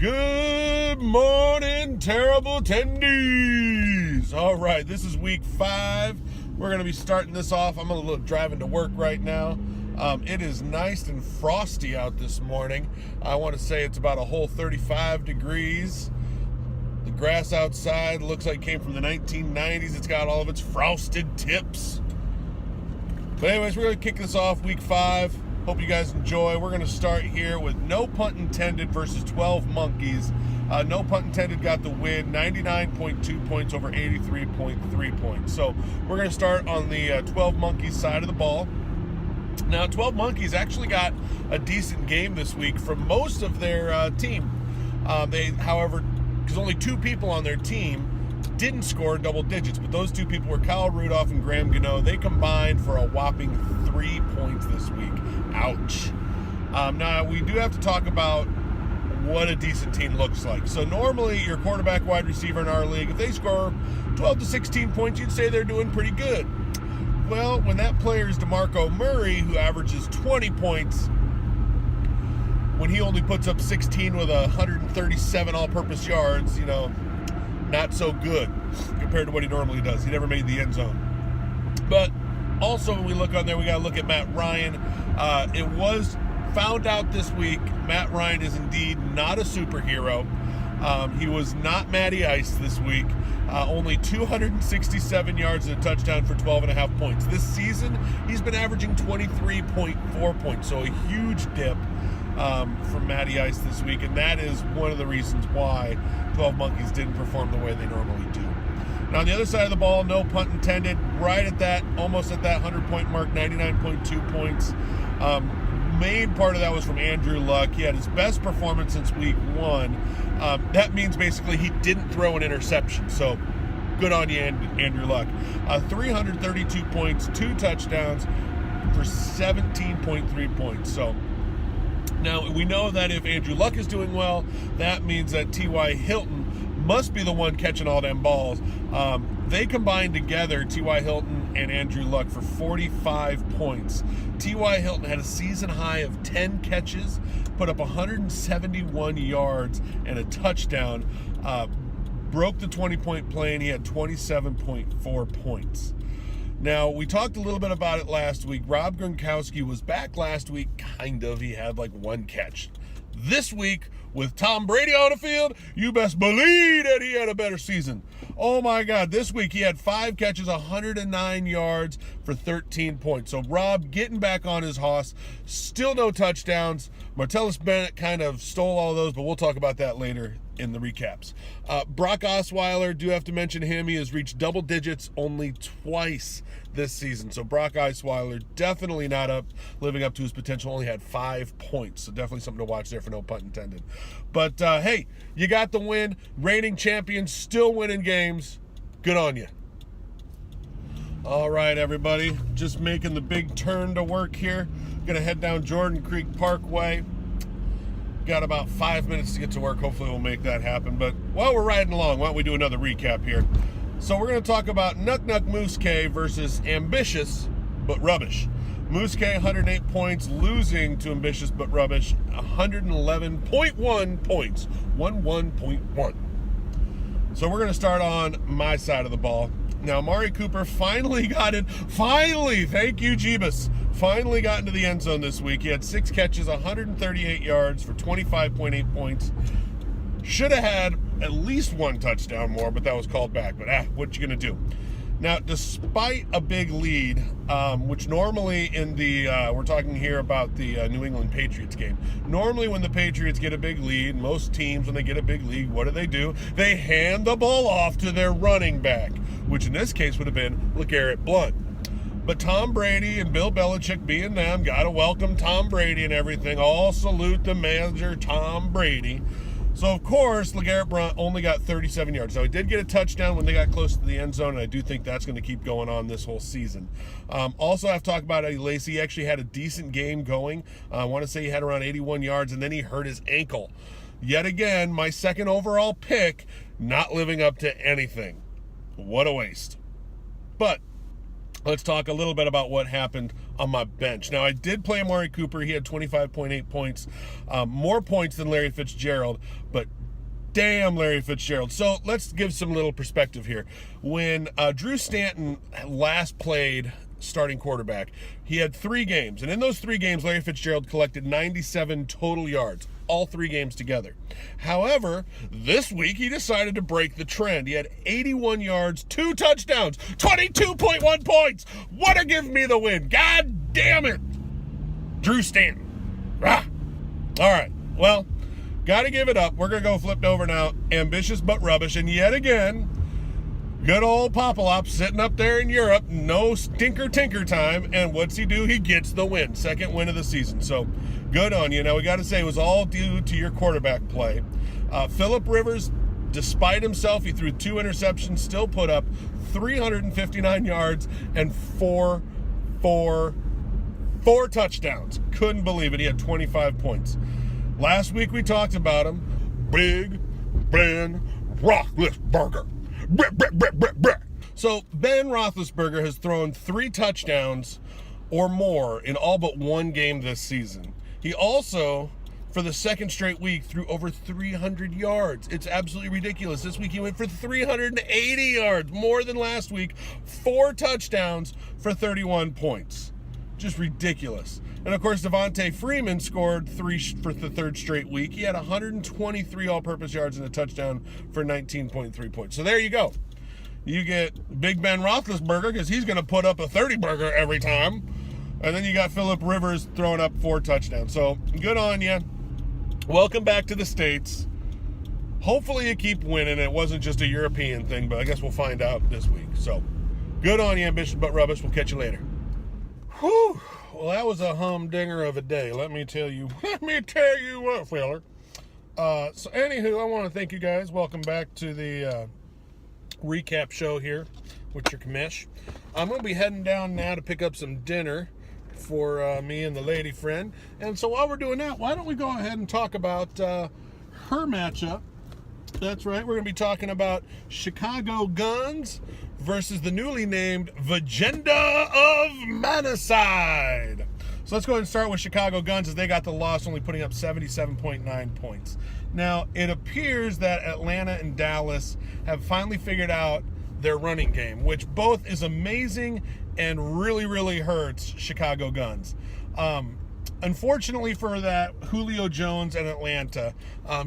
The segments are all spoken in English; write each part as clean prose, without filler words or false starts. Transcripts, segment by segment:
Good morning, terrible attendees. All right, this is week 5. We're going to be starting this off. I'm a little driving to work right now. It is nice and frosty out this morning. I want to say it's about a whole 35 degrees. The grass outside looks like it came from the 1990s. It's got all of its frosted tips. But anyways, we're going to kick this off, week 5. Hope you guys enjoy. We're going to start here with No Punt Intended versus 12 Monkeys. No Punt Intended got the win, 99.2 points over 83.3 points. So we're going to start on the 12 Monkeys side of the ball. Now, 12 Monkeys actually got a decent game this week from most of their team. However, because only 2 people on their team didn't score double digits, but those 2 people were Kyle Rudolph and Graham Gano. They combined for a whopping 3 points this week. Ouch. Now, we do have to talk about what a decent team looks like. So normally, your quarterback, wide receiver in our league, if they score 12 to 16 points, you'd say they're doing pretty good. Well, when that player is DeMarco Murray, who averages 20 points, when he only puts up 16 with 137 all-purpose yards, not so good compared to what he normally does. He never made the end zone. But also, when we look on there, we got to look at Matt Ryan. It was found out this week, Matt Ryan is indeed not a superhero. He was not Matty Ice this week. Only 267 yards and a touchdown for 12.5 points. This season, he's been averaging 23.4 points, so a huge dip from Matty Ice this week, and that is one of the reasons why 12 Monkeys didn't perform the way they normally do. Now, on the other side of the ball, No Punt Intended, right at that, almost at that 100-point mark, 99.2 points. Main part of that was from Andrew Luck. He had his best performance since week 1. That means basically he didn't throw an interception, so good on you, Andrew Luck. 332 points, 2 touchdowns for 17.3 points. So now we know that if Andrew Luck is doing well, that means that T.Y. Hilton must be the one catching all them balls. They combined together, T.Y. Hilton and Andrew Luck, for 45 points. T.Y. Hilton had a season high of 10 catches, put up 171 yards and a touchdown, broke the 20-point play, and he had 27.4 points. Now, we talked a little bit about it last week. Rob Gronkowski was back last week, kind of. He had like 1 catch. This week, with Tom Brady on the field, you best believe that he had a better season. Oh my God, this week he had 5 catches, 109 yards for 13 points. So Rob getting back on his hoss, still no touchdowns. Martellus Bennett kind of stole all those, but we'll talk about that later in the recaps. Brock Osweiler, do have to mention him. He has reached double digits only twice this season. So Brock Osweiler definitely not living up to his potential. Only had 5 points. So definitely something to watch there for No Punt Intended. But hey, you got the win. Reigning champions, still winning games. Good on you. All right, everybody. Just making the big turn to work here. Gonna head down Jordan Creek Parkway. Got about 5 minutes to get to work. Hopefully we'll make that happen. But while we're riding along, why don't we do another recap here? So we're going to talk about Nuck Nuck Moose K versus Ambitious but Rubbish. Moose K, 108 points, losing to Ambitious but Rubbish, 111.1 points. 11.1. So we're going to start on my side of the ball. Now, Amari Cooper finally got in. Finally, thank you, Jeebus. Finally got into the end zone this week. He had 6 catches, 138 yards for 25.8 points. Should have had at least 1 touchdown more, but that was called back. But what you going to do? Now, despite a big lead, which normally in the, we're talking here about the New England Patriots game. Normally when the Patriots get a big lead, most teams when they get a big lead, what do? They hand the ball off to their running back, which in this case would have been LeGarrette Blount. But Tom Brady and Bill Belichick being them, got to welcome Tom Brady and everything. All salute the manager, Tom Brady. So, of course, LeGarrette Blount only got 37 yards. Now, he did get a touchdown when they got close to the end zone, and I do think that's going to keep going on this whole season. Also, I have to talk about Eddie Lacy. He actually had a decent game going. I want to say he had around 81 yards, and then he hurt his ankle. Yet again, my second overall pick, not living up to anything. What a waste. But let's talk a little bit about what happened on my bench. Now, I did play Amari Cooper. He had 25.8 points, more points than Larry Fitzgerald, but damn Larry Fitzgerald. So let's give some little perspective here. When Drew Stanton last played starting quarterback, he had 3 games, and in those 3 games, Larry Fitzgerald collected 97 total yards, all 3 games together. However, this week he decided to break the trend. He had 81 yards, 2 touchdowns, 22.1 points. What a give me the win. God damn it. Drew Stanton. Ah. All right. Well, got to give it up. We're going to go flipped over now. Ambitious but rubbish. And yet again, good old Popolop sitting up there in Europe. No stinker tinker time. And what's he do? He gets the win. Second win of the season. So good on you. Now, we got to say it was all due to your quarterback play. Phillip Rivers, despite himself, he threw 2 interceptions, still put up 359 yards and 4 touchdowns. Couldn't believe it. He had 25 points. Last week we talked about him. Big Ben Roethlisberger. So Ben Roethlisberger has thrown 3 touchdowns or more in all but 1 game this season. He also, for the second straight week, threw over 300 yards. It's absolutely ridiculous. This week he went for 380 yards, more than last week. 4 touchdowns for 31 points. Just ridiculous. And, of course, Devontae Freeman scored 3 for the 3rd straight week. He had 123 all-purpose yards and a touchdown for 19.3 points. So there you go. You get Big Ben Roethlisberger because he's going to put up a 30-burger every time. And then you got Phillip Rivers throwing up 4 touchdowns. So good on you. Welcome back to the States. Hopefully you keep winning. It wasn't just a European thing, but I guess we'll find out this week. So good on you, ambitious but rubbish. We'll catch you later. Whew. Well, that was a humdinger of a day. Let me tell you what, feller. So anywho, I want to thank you guys. Welcome back to the recap show here with your commish. I'm going to be heading down now to pick up some dinner for me and the lady friend. And so while we're doing that, why don't we go ahead and talk about her matchup. That's right. We're going to be talking about Chicago Guns versus the newly named Vagenda of Manaside. So let's go ahead and start with Chicago Guns, as they got the loss, only putting up 77.9 points. Now, it appears that Atlanta and Dallas have finally figured out their running game, which both is amazing and really, really hurts Chicago Guns. Unfortunately for that, Julio Jones and Atlanta,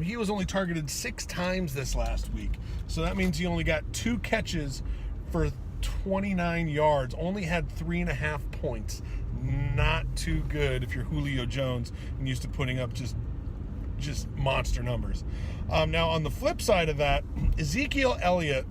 he was only targeted 6 times this last week. So that means he only got 2 catches for 29 yards, only had 3.5 points. Not too good if you're Julio Jones and used to putting up just monster numbers. Now, on the flip side of that, Ezekiel Elliott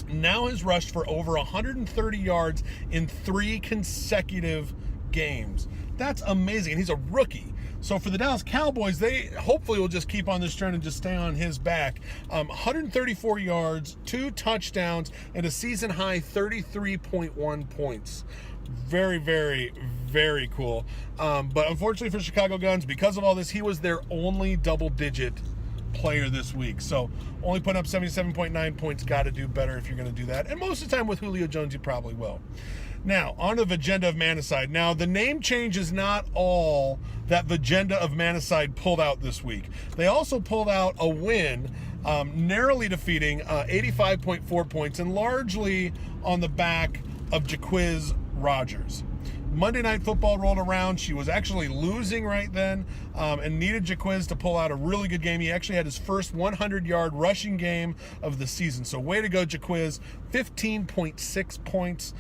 now has rushed for over 130 yards in 3 consecutive games. That's amazing. And he's a rookie. So for the Dallas Cowboys, they hopefully will just keep on this trend and just stay on his back. 134 yards, 2 touchdowns, and a season-high 33.1 points. Very, very, very cool. But unfortunately for Chicago Guns, because of all this, he was their only double-digit player this week. So only putting up 77.9 points. Got to do better if you're going to do that. And most of the time with Julio Jones, you probably will. Now, on to Vagenda of Manaside. Now, the name change is not all that Vagenda of Manaside pulled out this week. They also pulled out a win, narrowly defeating 85.4 points, and largely on the back of Jaquiz Rogers. Monday Night Football rolled around. She was actually losing right then and needed Jaquiz to pull out a really good game. He actually had his first 100-yard rushing game of the season. So way to go, Jaquiz. 15.6 points,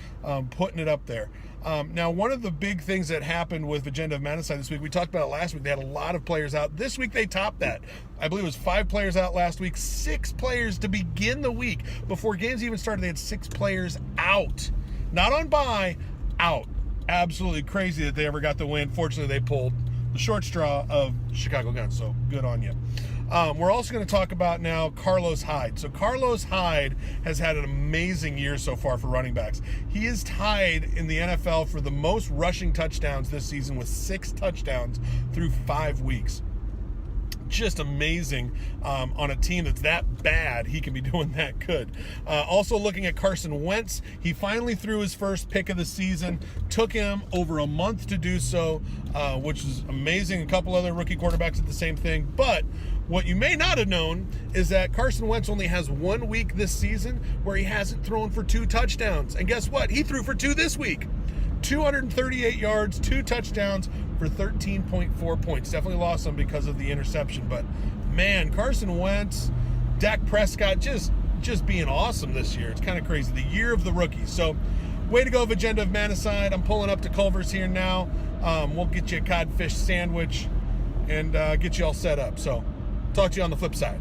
putting it up there. Now, one of the big things that happened with Vagenda of Manaside this week, we talked about it last week. They had a lot of players out. This week they topped that. I believe it was 5 players out last week, 6 players to begin the week. Before games even started, they had 6 players out. Not on bye, out. Absolutely crazy that they ever got the win. Fortunately, they pulled the short straw of Chicago Guns, so good on you. We're also going to talk about now Carlos Hyde. So Carlos Hyde has had an amazing year so far for running backs. He is tied in the NFL for the most rushing touchdowns this season with 6 touchdowns through 5 weeks. just amazing on a team that's that bad. He can be doing that good. Also looking at Carson Wentz, he finally threw his first pick of the season. Took him over a month to do so, which is amazing. A couple other rookie quarterbacks did the same thing. But what you may not have known is that Carson Wentz only has 1 week this season where he hasn't thrown for 2 touchdowns. And guess what? He threw for 2 this week. 238 yards, 2 touchdowns for 13.4 points. Definitely lost some because of the interception. But, man, Carson Wentz, Dak Prescott just being awesome this year. It's kind of crazy. The year of the rookies. So, way to go, Agenda of Manaside. I'm pulling up to Culver's here now. We'll get you a codfish sandwich and get you all set up. So, talk to you on the flip side.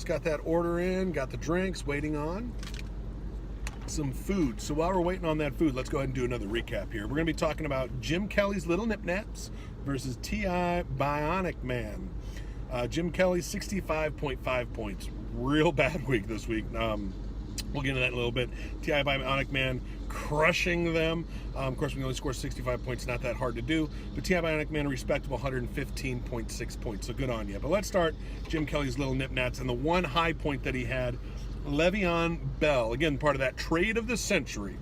Got that order in, got the drinks, waiting on some food. So while we're waiting on that food, let's go ahead and do another recap here. We're going to be talking about Jim Kelly's Little Nip Naps versus T.I. Bionic Man. Jim Kelly, 65.5 points. Real bad week this week. We'll get into that in a little bit. T.I. Bionic Man crushing them. Of course, we only score 65 points. Not that hard to do. But T.I. Bionic Man, a respectable 115.6 points. So good on you. But let's start Jim Kelly's Little Nip Nats. And the one high point that he had, Le'Veon Bell. Again, part of that trade of the century.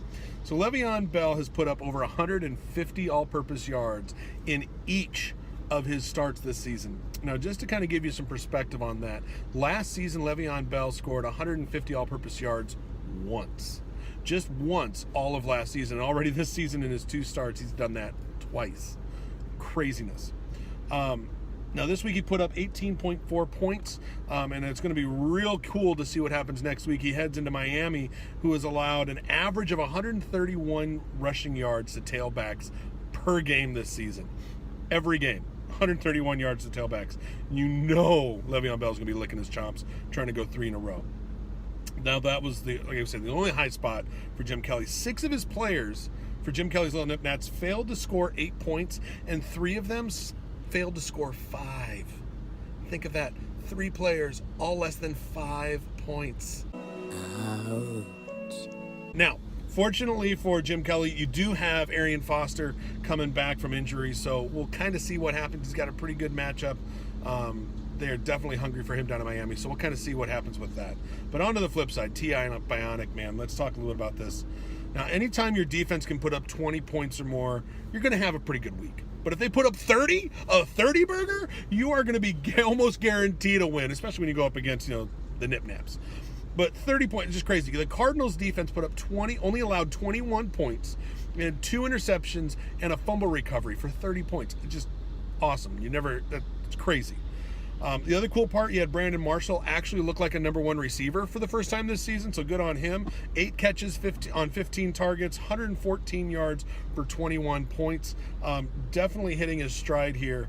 So Le'Veon Bell has put up over 150 all-purpose yards in each of his starts this season. Now, just to kind of give you some perspective on that, last season Le'Veon Bell scored 150 all-purpose yards once. Just once all of last season. And already this season in his 2 starts, he's done that twice. Craziness. Now, this week he put up 18.4 points, and it's going to be real cool to see what happens next week. He heads into Miami, who has allowed an average of 131 rushing yards to tailbacks per game this season. Every game. 131 yards to tailbacks. You know Le'Veon Bell's going to be licking his chops trying to go 3 in a row. Now, that was, like I said, the only high spot for Jim Kelly. 6 of his players for Jim Kelly's Little Nip Nats failed to score 8 points, and 3 of them failed to score 5. Think of that. 3 players, all less than 5 points. Ouch. Now, fortunately for Jim Kelly, you do have Arian Foster coming back from injury, so we'll kind of see what happens. He's got a pretty good matchup. They're definitely hungry for him down in Miami, so we'll kind of see what happens with that. But on to the flip side, T.I. Bionic Man. Let's talk a little bit about this. Now, anytime your defense can put up 20 points or more, you're going to have a pretty good week. But if they put up 30, a 30 burger, you are going to be almost guaranteed a win, especially when you go up against, the Nip Naps. But 30 points is just crazy. The Cardinals defense put up only allowed 21 points and 2 interceptions and a fumble recovery for 30 points. It's just awesome. It's crazy. The other cool part, you had Brandon Marshall actually look like a number 1 receiver for the first time this season, so good on him. 8 catches on 15 targets, 114 yards for 21 points. Definitely hitting his stride here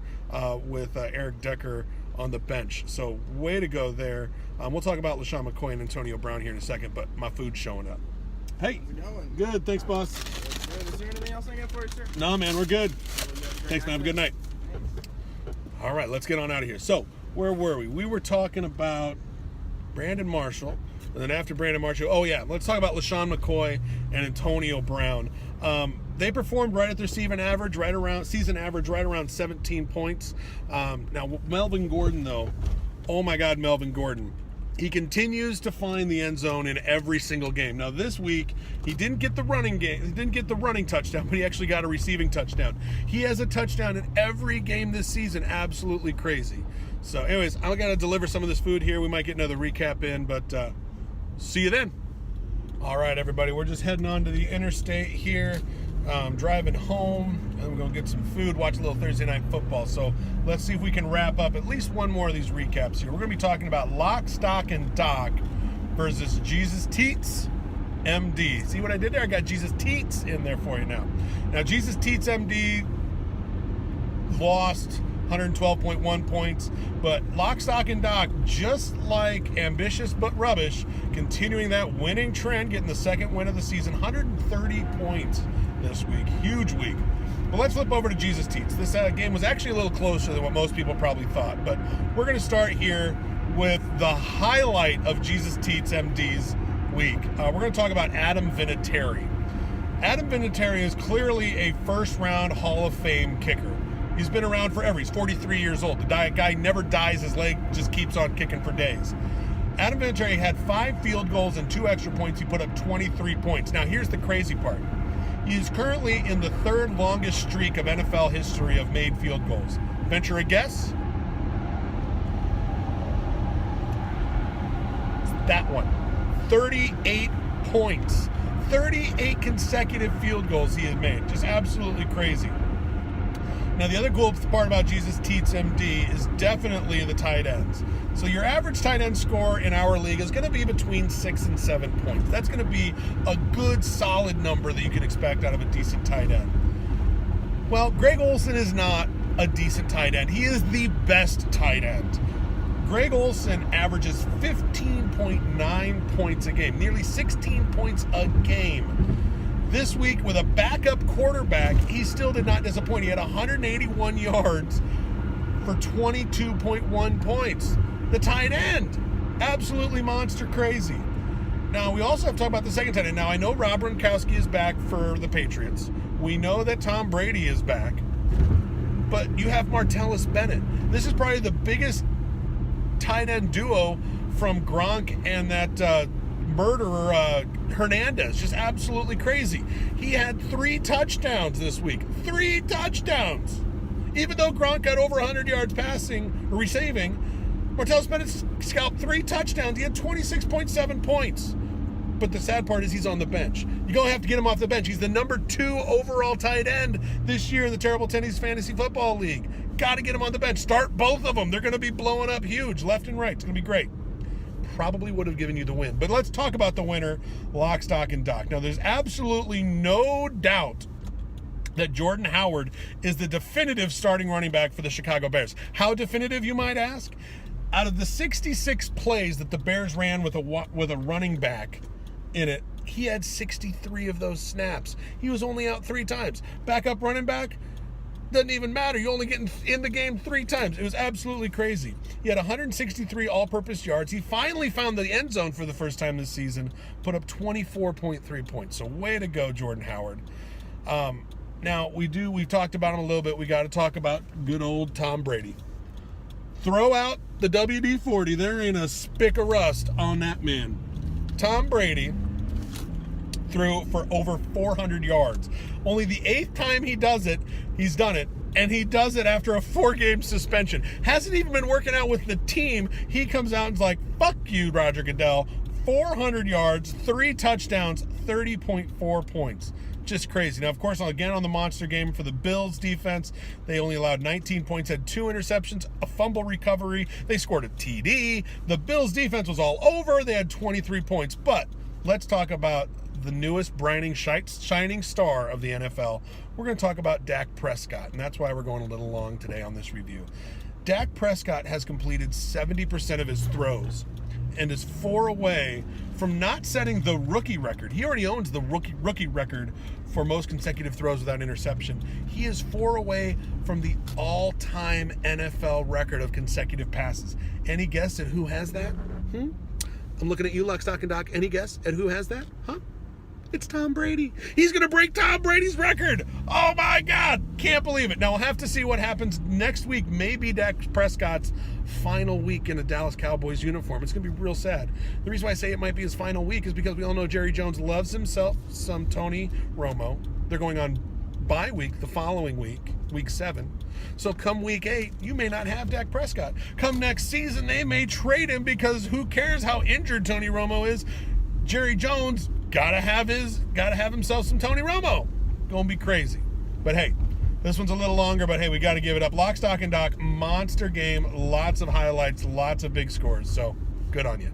with Eric Decker on the bench. So way to go there. We'll talk about LaShawn McCoy and Antonio Brown here in a second, but my food's showing up. Hey, how's it going? Good, thanks, boss. Is there anything else I got for you, sir? No, man, we're good. Thanks, man. Have a good night. All right, let's get on out of here. So, where were we? We were talking about Brandon Marshall, and then after Brandon Marshall, let's talk about LaShawn McCoy and Antonio Brown. They performed right at their season average, right around 17 points. Now, Melvin Gordon, though, oh my God, Melvin Gordon. He continues to find the end zone in every single game. Now, this week, he didn't get the running touchdown, but he actually got a receiving touchdown. He has a touchdown in every game this season. Absolutely crazy. So, anyways, I got to deliver some of this food here. We might get another recap in, but see you then. All right, everybody, we're just heading on to the interstate here, driving home, and we're going to get some food, watch a little Thursday Night Football. So let's see if we can wrap up at least one more of these recaps here. We're going to be talking about Lock, Stock, and Doc versus Jesus Teets MD. See what I did there? I got Jesus Teets in there for you now. Now, Jesus Teets MD lost 112.1 points, but Lock, Stock, and Doc, just like Ambitious but Rubbish, continuing that winning trend, getting the second win of the season, 130 points this week. Huge week. But let's flip over to Jesus Teats. This game was actually a little closer than what most people probably thought. But we're going to start here with the highlight of Jesus Teats MD's week. We're going to talk about Adam Vinatieri. Adam Vinatieri is clearly a first-round Hall of Fame kicker. He's been around forever. He's 43 years old. The guy never dies. His leg just keeps on kicking for days. Adam Vinatieri had 5 field goals and 2 extra points. He put up 23 points. Now, here's the crazy part. He is currently in the 3rd longest streak of NFL history of made field goals. Venture a guess? It's that one. 38 points. 38 consecutive field goals he has made. Just absolutely crazy. Now, the other cool part about Jesus Teats MD is definitely the tight ends. So your average tight end score in our league is going to be between 6 and 7 points. That's going to be a good, solid number that you can expect out of a decent tight end. Well, Greg Olsen is not a decent tight end. He is the best tight end. Greg Olsen averages 15.9 points a game, nearly 16 points a game. This week, with a backup quarterback, he still did not disappoint. He had 181 yards for 22.1 points. The tight end, absolutely monster crazy. Now, we also have to talk about the second tight end. Now, I know Rob Gronkowski is back for the Patriots. We know that Tom Brady is back. But you have Martellus Bennett. This is probably the biggest tight end duo from Gronk and that murderer Hernandez. Just absolutely crazy. He had 3 touchdowns this week. 3 touchdowns! Even though Gronk got over 100 yards passing, or receiving, Martellus Bennett scalped 3 touchdowns. He had 26.7 points. But the sad part is he's on the bench. You're going to have to get him off the bench. He's the number 2 overall tight end this year in the Terrible Tennies Fantasy Football League. Got to get him on the bench. Start both of them. They're going to be blowing up huge, left and right. It's going to be great. Probably would have given you the win. But let's talk about the winner, lock, stock, and dock. Now, there's absolutely no doubt that Jordan Howard is the definitive starting running back for the Chicago Bears. How definitive, you might ask? Out of the 66 plays that the Bears ran with a running back in it, he had 63 of those snaps. He was only out 3 times. Backup running back, doesn't even matter. You only get in the game 3 times. It was absolutely crazy. He had 163 all-purpose yards. He finally found the end zone for the first time this season, put up 24.3 points. So way to go, Jordan Howard. Now, we've talked about him a little bit. We got to talk about good old Tom Brady. Throw out the WD-40. There ain't a spick of rust on that man. Tom Brady threw for over 400 yards. Only the 8th time he does it, he's done it, and he does it after a 4-game suspension. Hasn't even been working out with the team. He comes out and's like, fuck you, Roger Goodell. 400 yards, 3 touchdowns, 30.4 points. Just crazy. Now, of course, again on the monster game for the Bills defense, they only allowed 19 points, had 2 interceptions, a fumble recovery. They scored a TD. The Bills defense was all over. They had 23 points. But let's talk about the newest shining star of the NFL. We're going to talk about Dak Prescott, and that's why we're going a little long today on this review. Dak Prescott has completed 70% of his throws and is 4 away from not setting the rookie record. He already owns the rookie record for most consecutive throws without interception. He is 4 away from the all-time NFL record of consecutive passes. Any guess at who has that? I'm looking at you, Lock, Stock, and Doc. Any guess at who has that? It's Tom Brady. He's going to break Tom Brady's record. Oh, my God. Can't believe it. Now, we'll have to see what happens next week. Maybe Dak Prescott's final week in a Dallas Cowboys uniform. It's going to be real sad. The reason why I say it might be his final week is because we all know Jerry Jones loves himself some Tony Romo. They're going on bye week the following week, week 7. So come week 8, you may not have Dak Prescott. Come next season, they may trade him because who cares how injured Tony Romo is? Jerry Jones gotta have himself some Tony Romo. Gonna be crazy. But hey, this one's a little longer, but hey, we got to give it up. Lock, Stock, and Doc, monster game, lots of highlights, lots of big scores. So good on you.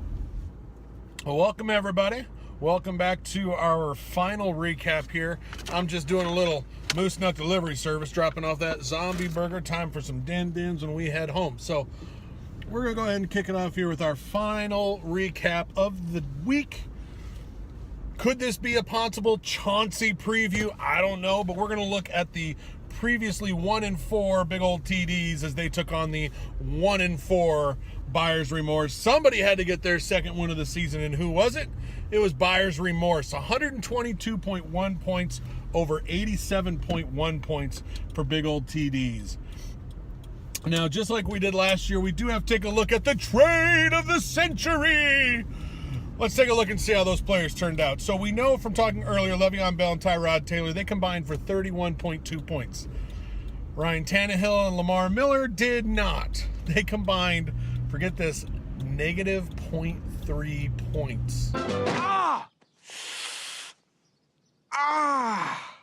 Well, welcome everybody. Welcome back to our final recap here. I'm just doing a little Moose Nut delivery service, dropping off that zombie burger. Time for some din-dins when we head home. So we're going to go ahead and kick it off here with our final recap of the week. Could this be a possible Chauncey preview? I don't know, but we're going to look at the previously 1-4 big old TDs as they took on the 1-4 Buyer's Remorse. Somebody had to get their second win of the season, and who was it? It was Buyer's Remorse. 122.1 points over 87.1 points for big old TDs. Now, just like we did last year, we do have to take a look at the trade of the century. Let's take a look and see how those players turned out. So we know from talking earlier, Le'Veon Bell and Tyrod Taylor, they combined for 31.2 points. Ryan Tannehill and Lamar Miller did not. They combined, forget this, negative 0.3 points. Ah! Ah!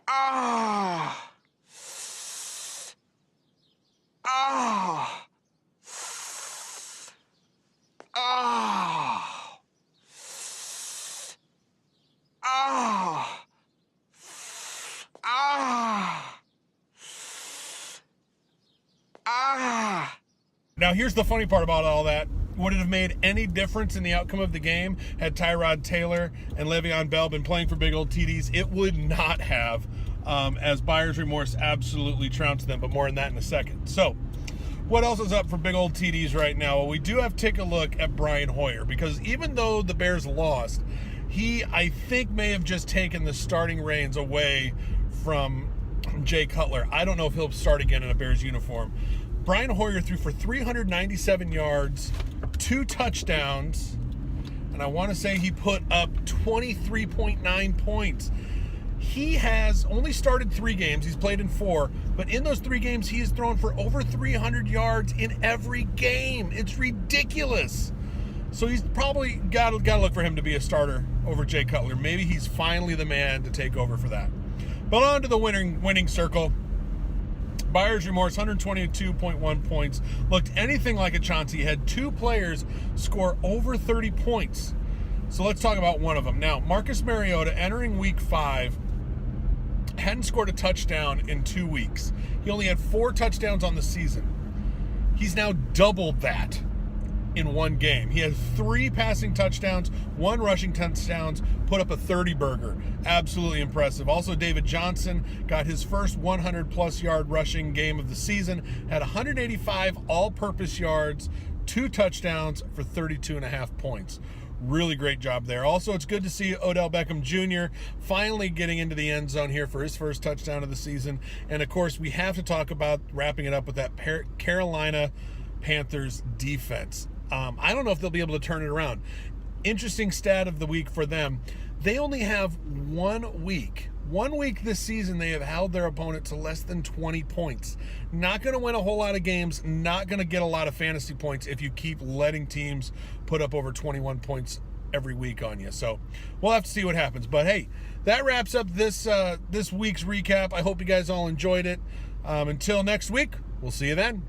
Ah! Ah! Ah! Ah! Ah! Ah! Now, here's the funny part about all that. Would it have made any difference in the outcome of the game had Tyrod Taylor and Le'Veon Bell been playing for big old TDs? It would not have, as Buyer's Remorse absolutely trounced them, but more on that in a second. So, what else is up for big old TDs right now? Well, we do have to take a look at Brian Hoyer, because even though the Bears lost, he, I think, may have just taken the starting reins away from Jay Cutler. I don't know if he'll start again in a Bears uniform. Brian Hoyer threw for 397 yards, 2 touchdowns, and I want to say he put up 23.9 points. He has only started 3 games. He's played in 4, but in those 3 games, he has thrown for over 300 yards in every game. It's ridiculous. So he's probably got to look for him to be a starter over Jay Cutler. Maybe he's finally the man to take over for that. But on to the winning circle. Buyer's Remorse, 122.1 points. Looked anything like a Chauncey. He had 2 players score over 30 points. So let's talk about one of them. Now, Marcus Mariota, entering week 5, hadn't scored a touchdown in 2 weeks. He only had 4 touchdowns on the season. He's now doubled that in 1 game. He had 3 passing touchdowns, 1 rushing touchdowns, put up a 30-burger. Absolutely impressive. Also, David Johnson got his first 100-plus yard rushing game of the season, had 185 all-purpose yards, 2 touchdowns for 32.5 points. Really great job there. Also, it's good to see Odell Beckham Jr. finally getting into the end zone here for his first touchdown of the season. And, of course, we have to talk about wrapping it up with that Carolina Panthers defense. I don't know if they'll be able to turn it around. Interesting stat of the week for them. They only have 1 week. 1 week this season they have held their opponent to less than 20 points. Not going to win a whole lot of games. Not going to get a lot of fantasy points if you keep letting teams put up over 21 points every week on you. So we'll have to see what happens. But hey, that wraps up this week's recap. I hope you guys all enjoyed it. Until next week, we'll see you then.